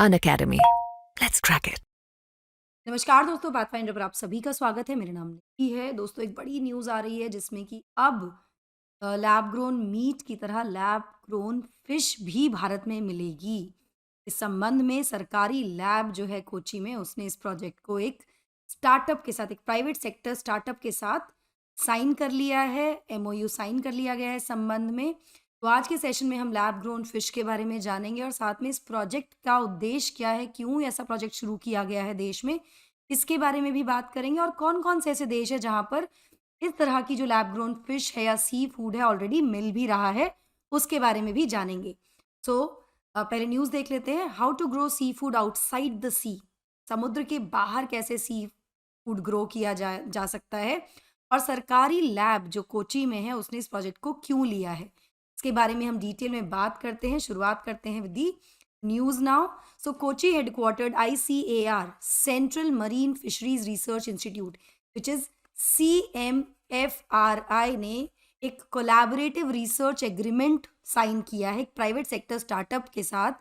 Unacademy. Let's crack it. नमस्कार दोस्तों, pathfinder पर आप सभी का स्वागत है। मेरा नाम निकी है। दोस्तों, एक बड़ी न्यूज़ आ रही है जिसमें कि अब लैब ग्रोन मीट की तरह लैब ग्रोन फिश भी भारत में मिलेगी। इस संबंध में सरकारी लैब जो है कोच्चि में, उसने इस प्रोजेक्ट को एक स्टार्टअप के साथ, एक प्राइवेट सेक्टर स्टार्टअप के साथ साइन कर लिया है। एमओयू साइन कर लिया गया है इस संबंध में। तो आज के सेशन में हम लैब ग्रोन फिश के बारे में जानेंगे और साथ में इस प्रोजेक्ट का उद्देश्य क्या है, क्यों ऐसा प्रोजेक्ट शुरू किया गया है देश में, इसके बारे में भी बात करेंगे। और कौन-कौन से ऐसे देश हैं जहाँ पर इस तरह की जो लैब ग्रोन फिश है या सी फूड है ऑलरेडी मिल भी रहा है, उसके बारे में भी जानेंगे। सो पहले न्यूज़ देख लेते हैं। How to grow sea food outside the sea. समुद्र के बाहर कैसे सी फूड ग्रो किया जा सकता है, और सरकारी लैब जो कोच्चि में है उसने इस प्रोजेक्ट को क्यों लिया है, इसके बारे में हम डिटेल में बात करते हैं। शुरुआत करते हैं with the news now. So Kochi headquartered ICAR, central marine fisheries research institute, which is CMFRI, ने एक कोलैबोरेटिव रिसर्च एग्रीमेंट साइन किया है एक प्राइवेट सेक्टर स्टार्टअप के साथ,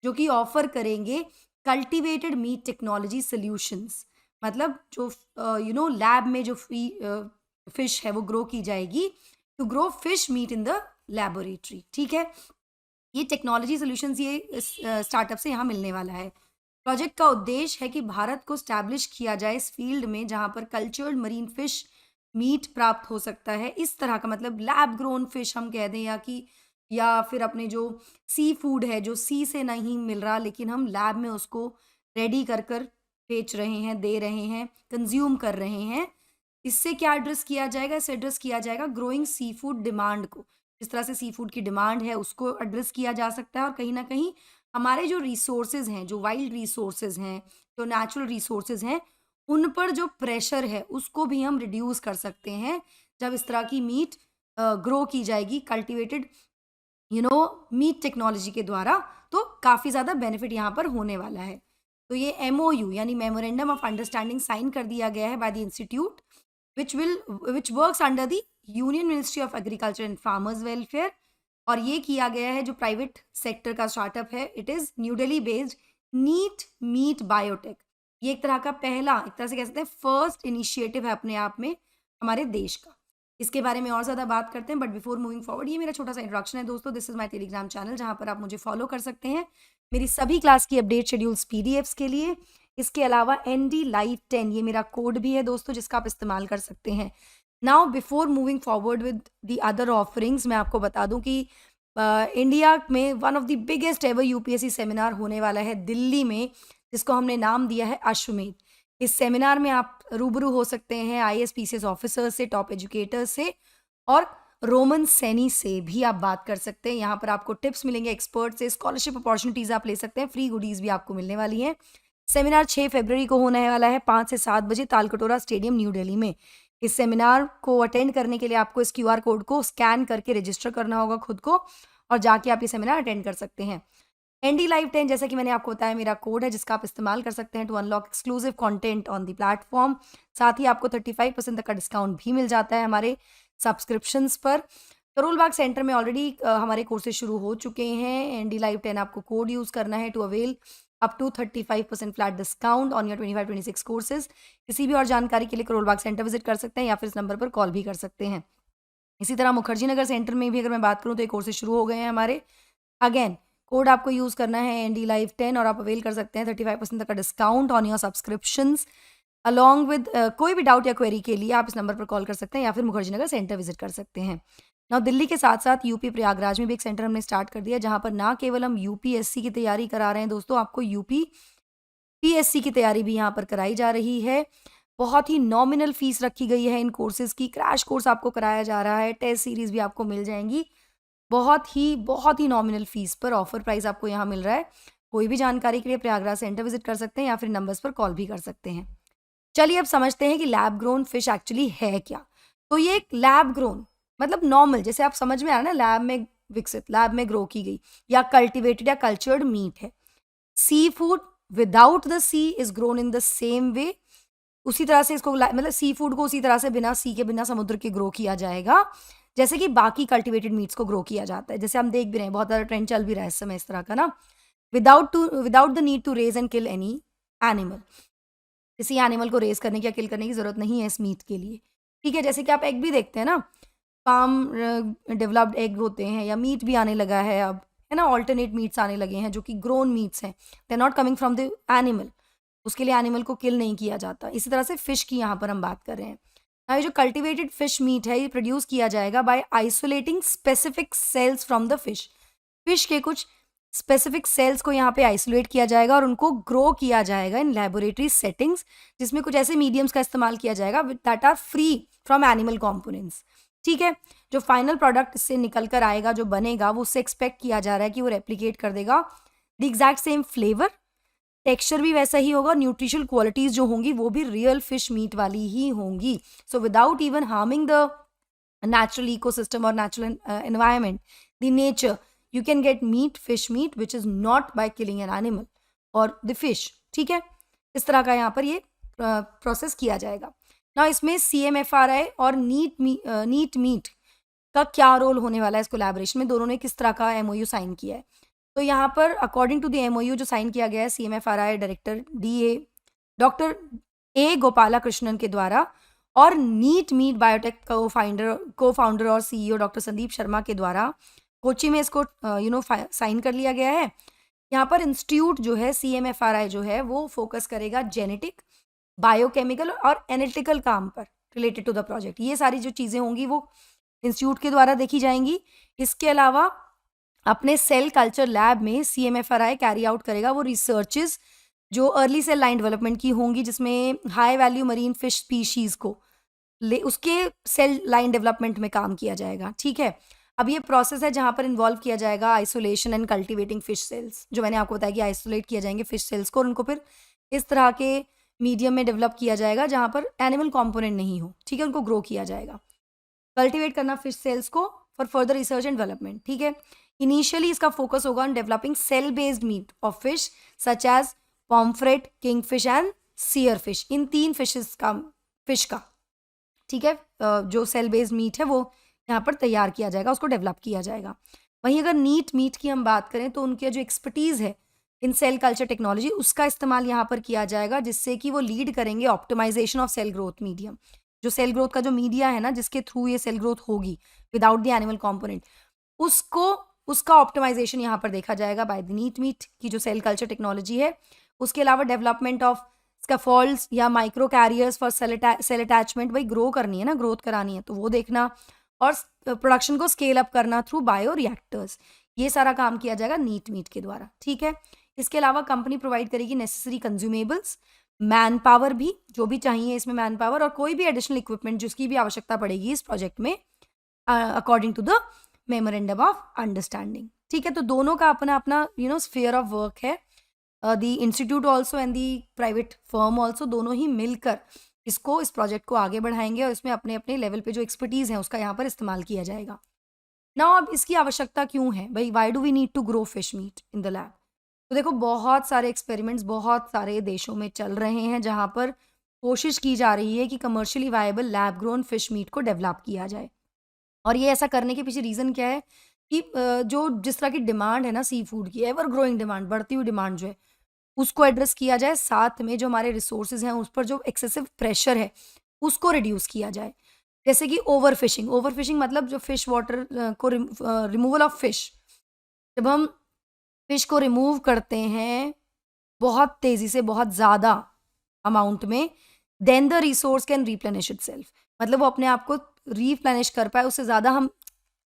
जो कि ऑफर करेंगे कल्टिवेटेड मीट टेक्नोलॉजी सॉल्यूशंस। मतलब जो लैब में जो फिश है वो ग्रो की जाएगी to grow fish meat in the laboratory. ठीक है, ये टेक्नोलॉजी सॉल्यूशंस ये स्टार्टअप से यहाँ मिलने वाला है। प्रोजेक्ट का उद्देश्य है कि भारत को स्टैब्लिश किया जाए इस फील्ड में जहाँ पर कल्चर्ड मरीन फिश मीट प्राप्त हो सकता है। इस तरह का मतलब लैब ग्रोन फिश हम कह दें, या फिर अपने जो सी फूड है जो सी से नहीं मिल रहा, लेकिन हम लैब में उसको रेडी कर कर बेच रहे हैं, दे रहे हैं, कंज्यूम कर रहे हैं। इससे क्या एड्रेस किया जाएगा? इससे एड्रेस किया जाएगा ग्रोइंग सी फूड डिमांड को। जिस तरह से सी फूड की डिमांड है उसको एड्रेस किया जा सकता है, और कहीं ना कहीं हमारे जो रिसोर्सेज हैं, जो वाइल्ड रिसोर्सेज हैं, जो नेचुरल रिसोर्सेज हैं, उन पर जो प्रेशर है उसको भी हम रिड्यूस कर सकते हैं जब इस तरह की मीट ग्रो की जाएगी कल्टिवेटेड मीट टेक्नोलॉजी के द्वारा। तो काफ़ी ज़्यादा बेनिफिट यहाँ पर होने वाला है। तो ये MOU यानी मेमोरेंडम ऑफ अंडरस्टैंडिंग साइन कर दिया गया है by the institute which works under the union ministry of agriculture and farmers welfare. और ये किया गया है जो प्राइवेट सेक्टर का स्टार्टअप है, it is New Delhi based Neat Meat Biotech. ये एक तरह से कह सकते हैं फर्स्ट इनिशिएटिव है अपने आप में हमारे देश का। इसके बारे में और ज़्यादा बात करते हैं, बट बिफोर मूविंग फॉरवर्ड, ये मेरा छोटा सा इंट्रोडक्शन है दोस्तों। This is my Telegram channel जहाँ पर आप मुझे फॉलो कर सकते हैं मेरी सभी क्लास की अपडेट शेड्यूल्स PDFs के लिए। इसके अलावा ND Live 10 ये मेरा कोड भी है दोस्तों, जिसका आप इस्तेमाल कर सकते हैं। Now before moving forward with the other offerings, मैं आपको बता दूं कि इंडिया में one of the biggest ever UPSC seminar होने वाला है दिल्ली में, जिसको हमने नाम दिया है अश्वमेध। इस सेमिनार में आप रूबरू हो सकते हैं IAS PCS ऑफिसर्स से, टॉप एजुकेटर्स से, और रोमन सैनी से भी आप बात कर सकते हैं। यहाँ पर आपको टिप्स मिलेंगे एक्सपर्ट से, स्कॉलरशिप अपॉर्चुनिटीज़ आप ले सकते हैं, फ्री गुडीज़ भी आपको मिलने वाली हैं। सेमिनार 6 फरवरी को होने वाला है 5 से 7 बजे तालकटोरा स्टेडियम न्यू दिल्ली में। इस सेमिनार को अटेंड करने के लिए आपको इस QR कोड को स्कैन करके रजिस्टर करना होगा खुद को, और जाके आप ये सेमिनार अटेंड कर सकते हैं। ND Live 10 जैसा कि मैंने आपको बताया मेरा कोड है, जिसका आप इस्तेमाल कर सकते हैं to unlock exclusive content on the platform. साथ ही आपको 35% तक का डिस्काउंट भी मिल जाता है हमारे सब्सक्रिप्शंस पर। करोल बाग सेंटर में ऑलरेडी हमारे कोर्सेज शुरू हो चुके हैं। ND Live 10 आपको कोड यूज़ करना है to avail up to 35% flat discount on your 25-26 courses. किसी भी और जानकारी के लिए करोल बाग सेंटर विजिट कर सकते हैं या फिर इस नंबर पर कॉल भी कर सकते हैं। इसी तरह मुखर्जी नगर सेंटर में भी अगर मैं बात करूं तो ये कोर्सेज शुरू हो गए हैं हमारे। अगेन कोड आपको यूज़ करना है ND Live 10 और आप अवेल कर सकते हैं 35% तक का discount on your subscriptions. Along with कोई भी डाउट या क्वेरी के लिए आप इस नंबर पर कॉल कर सकते हैं या फिर मुखर्जी नगर सेंटर विजिट कर सकते हैं। ना दिल्ली के साथ साथ UP प्रयागराज में भी एक सेंटर हमने स्टार्ट कर दिया, जहाँ पर ना केवल हम UPSC की तैयारी करा रहे हैं दोस्तों, आपको UPPSC की तैयारी भी यहाँ पर कराई जा रही है। बहुत ही नॉमिनल फीस रखी गई है इन कोर्सेज़ की। क्रैश कोर्स आपको कराया जा रहा है, टेस्ट सीरीज़ भी आपको मिल जाएंगी बहुत ही नॉमिनल फीस पर। ऑफर प्राइस आपको यहाँ मिल रहा है। कोई भी जानकारी के लिए प्रयागराज सेंटर विजिट कर सकते हैं या फिर नंबर्स पर कॉल भी कर सकते हैं। चलिए अब समझते हैं कि लैब ग्रोन फिश एक्चुअली है क्या। तो ये एक लैब ग्रोन मतलब नॉर्मल, जैसे आप समझ में आ रहा है ना, लैब में विकसित, लैब में ग्रो की गई या कल्टिवेटेड या कल्चर्ड मीट है। Sea food without the sea is grown in the same way. उसी तरह से इसको मतलब सी फूड को उसी तरह से बिना सी के, बिना समुद्र के ग्रो किया जाएगा जैसे कि बाकी कल्टिवेटेड मीट्स को ग्रो किया जाता है। जैसे हम देख भी रहे हैं, बहुत ज़्यादा ट्रेंड चल भी रहा है इस समय इस तरह का ना। Without the need to raise and kill any animal. किसी एनिमल को रेज करने की या किल करने की ज़रूरत नहीं है इस मीट के लिए, ठीक है। जैसे कि आप एग भी देखते हैं ना, फार्म डेवलप्ड एग होते हैं, या मीट भी आने लगा है अब, है ना, ऑल्टरनेट मीट्स आने लगे हैं जो कि ग्रोन मीट्स हैं, they are not coming from the animal, उसके लिए एनिमल को किल नहीं किया जाता। इसी तरह से फिश की यहाँ पर हम बात कर रहे हैं। ये जो कल्टिवेटेड फिश मीट है ये प्रोड्यूस किया जाएगा by isolating specific cells from the fish. Fish के कुछ स्पेसिफिक सेल्स को यहाँ पे आइसोलेट किया जाएगा और उनको ग्रो किया जाएगा इन लेबोरेटरी सेटिंग्स, जिसमें कुछ ऐसे मीडियम्स का इस्तेमाल किया जाएगा that are free from animal components, ठीक है। जो फाइनल प्रोडक्ट इससे निकल कर आएगा, जो बनेगा, वो उससे एक्सपेक्ट किया जा रहा है कि वो रेप्लिकेट कर देगा the exact same flavour, texture भी वैसा ही होगा, न्यूट्रिशनल क्वालिटीज जो होंगी वो भी रियल फिश मीट वाली ही होंगी। So without even harming the natural ecosystem or natural environment, the nature, you can get fish meat which is not by killing an animal or the fish, ठीक है। इस तरह का यहाँ पर ये प्रोसेस किया जाएगा ना। इसमें CMFRI और नीट मीट का क्या रोल होने वाला है इस कोलैबोरेशन में, दोनों ने किस तरह का MOU साइन किया है। तो यहाँ पर अकॉर्डिंग टू द MOU जो साइन किया गया है CMFRI director doctor A Gopala Krishnan के द्वारा और नीट मीट बायोटेक को फाउंडर और CEO डॉक्टर संदीप शर्मा के द्वारा कोची में इसको साइन कर लिया गया है। यहाँ पर इंस्टीट्यूट जो है CMFRI जो है वो फोकस करेगा जेनेटिक, बायोकेमिकल और एनालिटिकल काम पर रिलेटेड टू द प्रोजेक्ट। ये सारी जो चीज़ें होंगी वो इंस्टीट्यूट के द्वारा देखी जाएंगी। इसके अलावा अपने सेल कल्चर लैब में CMFRI कैरी आउट करेगा वो रिसर्चेज जो अर्ली सेल लाइन डेवलपमेंट की होंगी, जिसमें high value marine fish species को उसके सेल लाइन डेवलपमेंट में काम किया जाएगा, ठीक है। अब ये प्रोसेस है जहाँ पर इन्वॉल्व किया जाएगा isolation and cultivating fish cells, जो मैंने आपको बताया कि आइसोलेट किया जाएंगे फिश सेल्स को और उनको फिर इस तरह के मीडियम में डेवलप किया जाएगा जहाँ पर एनिमल कॉम्पोनेंट नहीं हो, ठीक है, उनको ग्रो किया जाएगा। कल्टिवेट करना फिश सेल्स को for further research and development, ठीक है। इनिशियली इसका फोकस होगा on developing cell based meat of fish such as pomfret, kingfish and seer fish, in 3 fishes का फिश का, ठीक है, जो सेल बेस्ड मीट है वो यहाँ पर तैयार किया जाएगा, उसको डेवलप किया जाएगा। वहीं अगर नीट मीट की हम बात करें तो उनकी जो एक्सपर्टीज़ है इन सेल कल्चर टेक्नोलॉजी उसका इस्तेमाल यहाँ पर किया जाएगा, जिससे कि वो लीड करेंगे optimisation of cell growth medium. जो सेल ग्रोथ का जो मीडिया है ना, जिसके थ्रू ये सेल ग्रोथ होगी विदाउट द एनिमल कॉम्पोनेंट, उसका ऑप्टिमाइजेशन यहाँ पर देखा जाएगा बाय द नीट मीट की जो सेल कल्चर टेक्नोलॉजी है। उसके अलावा डेवलपमेंट ऑफ स्कैफोल्ड्स या micro carriers for sale attachment, भाई ग्रो करनी है ना, ग्रोथ करानी है, तो वो देखना, और प्रोडक्शन को स्केल अप करना थ्रू बायो रिएक्टर्स, ये सारा काम किया जाएगा नीट मीट के द्वारा, ठीक है। इसके अलावा कंपनी प्रोवाइड करेगी नेसेसरी कंज्यूमेबल्स, मैन पावर भी, जो भी चाहिए इसमें मैन पावर और कोई भी एडिशनल इक्विपमेंट जिसकी भी आवश्यकता पड़ेगी इस प्रोजेक्ट में according to the memorandum of understanding, ठीक है। तो दोनों का अपना अपना स्फीयर ऑफ वर्क है। The institute also and the private firm also, दोनों ही मिलकर इस प्रोजेक्ट को आगे बढ़ाएंगे और इसमें अपने अपने लेवल पे जो एक्सपर्टीज़ है उसका यहाँ पर इस्तेमाल किया जाएगा ना। अब इसकी आवश्यकता क्यों है भाई, why do we need to grow fish meat in the lab? तो देखो, बहुत सारे एक्सपेरिमेंट्स बहुत सारे देशों में चल रहे हैं जहाँ पर कोशिश की जा रही है कि commercially viable lab grown fish meet को डेवलप किया जाए। और ये ऐसा करने के पीछे रीज़न क्या है कि जो जिस तरह की डिमांड है ना सी फूड की, एवर ग्रोइंग डिमांड, बढ़ती हुई डिमांड जो है उसको एड्रेस किया जाए, साथ में जो हमारे रिसोर्सेज हैं उस पर जो एक्सेसिव प्रेशर है उसको रिड्यूस किया जाए। जैसे कि ओवर फिशिंग मतलब जो फिश वाटर को रिमूवल ऑफ फिश, जब हम फिश को रिमूव करते हैं बहुत तेज़ी से, बहुत ज़्यादा अमाउंट में, then the resource can replenish itself, मतलब वो अपने आप को रिप्लेनिश कर पाए, उससे ज़्यादा हम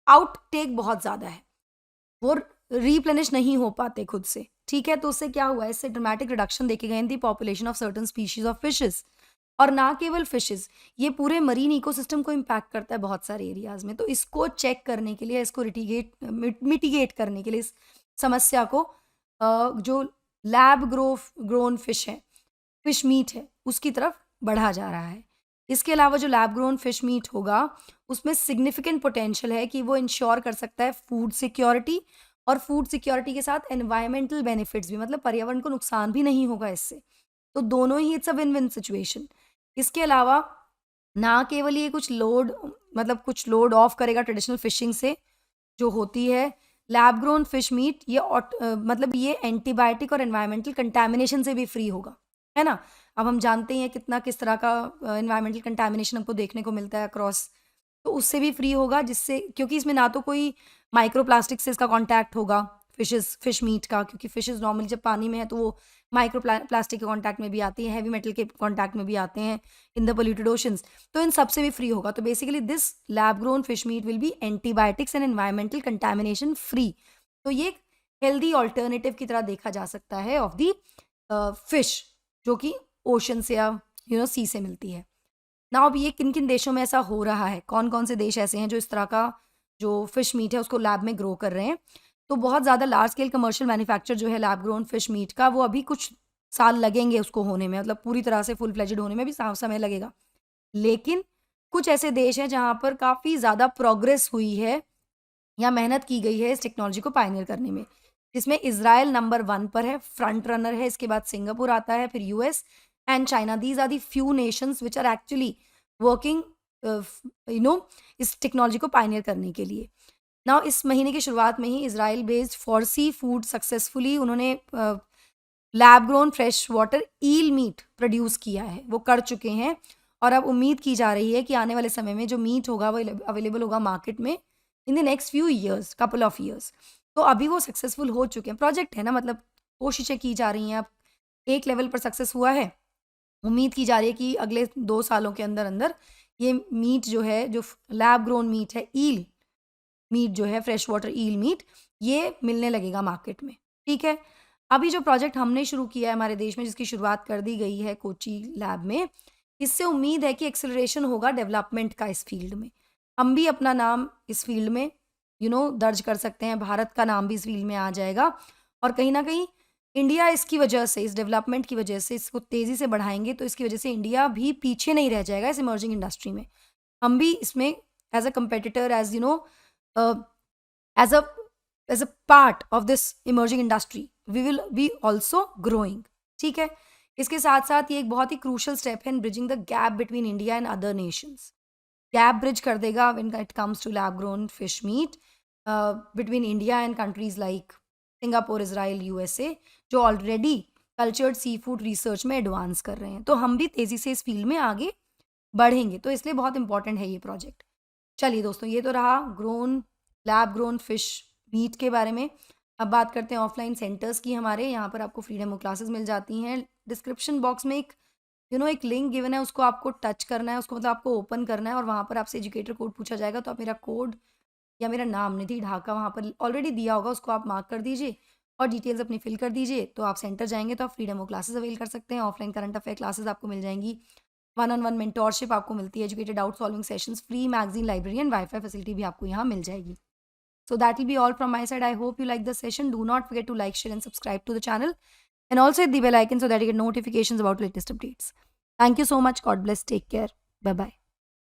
आउटटेक बहुत ज़्यादा है, वो रिप्लेनिश नहीं हो पाते खुद से, ठीक है। तो उससे क्या हुआ है, इससे ड्रामेटिक रिडक्शन देखे गए in the population of certain species of fishes, और ना केवल फिशेस, ये पूरे मरीन इकोसिस्टम को इम्पैक्ट करता है बहुत सारे एरियाज में। तो इसको चेक करने के लिए, इसको मिटिगेट करने के लिए इस समस्या को जो लैब ग्रोन फिश है, फिश मीट है, उसकी तरफ बढ़ा जा रहा है। इसके अलावा जो लैब ग्रोन फिश मीट होगा उसमें सिग्निफिकेंट पोटेंशियल है कि वो इंश्योर कर सकता है फूड सिक्योरिटी, और फूड सिक्योरिटी के साथ एनवायरमेंटल बेनिफिट्स भी, मतलब पर्यावरण को नुकसान भी नहीं होगा इससे। तो दोनों ही it's a win win situation. इसके अलावा ना केवल ये कुछ लोड ऑफ करेगा ट्रेडिशनल फिशिंग से जो होती है लैब ग्रोन फिश मीट ये मतलब ये एंटीबायोटिक और एनवायरमेंटल कंटामिनेशन से भी फ्री होगा, है ना? अब हम जानते ही हैं कितना किस तरह का एनवायरमेंटल कंटामिनेशन हमको देखने को मिलता है अक्रॉस, तो उससे भी फ्री होगा, जिससे क्योंकि इसमें ना तो कोई माइक्रो प्लास्टिक से इसका कॉन्टैक्ट होगा फिश मीट का, क्योंकि फिशेज़ नॉर्मली जब पानी में है तो वो माइक्रो प्लास्टिक के कॉन्टैक्ट में भी आती हैं, हैवी मेटल के कॉन्टैक्ट में भी आते हैं इन द पोल्यूटेड ओशंस, तो इन सब से भी फ्री होगा। तो basically this lab grown fish meet will be antibiotics and environmental contamination free. तो ये एक हेल्दी ऑल्टरनेटिव की तरह देखा जा सकता है ऑफ दी फिश जो कि ओशन से या सी से मिलती है। ना अब ये किन किन देशों में ऐसा हो रहा है, कौन कौन से देश ऐसे हैं जो इस तरह का जो फिश मीट है उसको लैब में ग्रो कर रहे हैं। तो बहुत ज़्यादा लार्ज स्केल कमर्शियल मैन्युफैक्चर जो है लैब ग्रोन फिश मीट का, वो अभी कुछ साल लगेंगे उसको होने में, मतलब पूरी तरह से फुल फ्लेजेड होने में भी समय लगेगा। लेकिन कुछ ऐसे देश हैं जहाँ पर काफ़ी ज़्यादा प्रोग्रेस हुई है या मेहनत की गई है इस टेक्नोलॉजी को पायनियर करने में, जिसमें इज़राइल नंबर 1 पर है, फ्रंट रनर है, इसके बाद सिंगापुर आता है, फिर US and China. These are the few nations which are actually working इस टेक्नोलॉजी को पायनियर करने के लिए। नाउ इस महीने की शुरुआत में ही Israel based for sea food successfully उन्होंने lab grown fresh water eel meat produce किया है, वो कर चुके हैं। और अब उम्मीद की जा रही है कि आने वाले समय में जो मीट होगा वो अवेलेबल होगा मार्केट में in the next few years, couple of years. तो अभी वो सक्सेसफुल हो चुके हैं, प्रोजेक्ट है ना, मतलब कोशिशें की जा रही हैं। अब एक लेवल पर सक्सेस हुआ है, उम्मीद की जा रही है कि अगले 2 सालों के अंदर अंदर ये मीट जो है, जो लैब ग्रोन मीट है, ईल मीट जो है, फ्रेश वाटर ईल मीट, ये मिलने लगेगा मार्केट में, ठीक है। अभी जो प्रोजेक्ट हमने शुरू किया है हमारे देश में, जिसकी शुरुआत कर दी गई है कोची लैब में, इससे उम्मीद है कि एक्सेलरेशन होगा डेवलपमेंट का इस फील्ड में। हम भी अपना नाम इस फील्ड में दर्ज कर सकते हैं, भारत का नाम भी इस फील्ड में आ जाएगा। और कहीं ना कहीं इंडिया इसकी वजह से, इस डेवलपमेंट की वजह से, इसको तेज़ी से बढ़ाएंगे तो इसकी वजह से इंडिया भी पीछे नहीं रह जाएगा इस इमर्जिंग इंडस्ट्री में। हम भी इसमें as a competitor, as a as a part of this emerging industry we will be also growing, ठीक है। इसके साथ साथ ये एक बहुत ही क्रूशल स्टेप है in bridging the gap between India and other nations. Gap bridge कर देगा when it comes to lab grown fish meat between India and countries like Singapore, Israel, USA, जो already cultured sea food research में advance कर रहे हैं। तो हम भी तेज़ी से इस फील्ड में आगे बढ़ेंगे, तो इसलिए बहुत इंपॉर्टेंट है ये प्रोजेक्ट। चलिए दोस्तों, ये तो रहा लैब ग्रोन फिश मीट के बारे में। अब बात करते हैं ऑफलाइन सेंटर्स की। हमारे यहाँ पर आपको फ्री डेमो क्लासेस मिल जाती हैं। डिस्क्रिप्शन बॉक्स में एक लिंक गिवन है, उसको आपको टच करना है, उसको मतलब आपको ओपन करना है और वहाँ पर आपसे एजुकेटर कोड पूछा जाएगा। तो आप मेरा कोड या मेरा नाम निधि ढाका वहाँ पर ऑलरेडी दिया होगा, उसको आप मार्क कर दीजिए और डिटेल्स अपनी फिल कर दीजिए। तो आप सेंटर जाएंगे तो आप फ्री डेमो क्लासेस अवेल कर सकते हैं। ऑफलाइन करंट अफेयर क्लासेस आपको मिल जाएंगी, 1-on-1 मेंटोरशिप आपको मिलती है, educated doubt solving sessions, free magazine, library and wifi facility भी आपको यहाँ मिल जाएगी। So that will be all from my side. I hope you like the session. Do not forget to like, share and subscribe to the channel. And also hit the bell icon so that you get notifications about latest updates. Thank you so much. God bless. Take care. Bye-bye.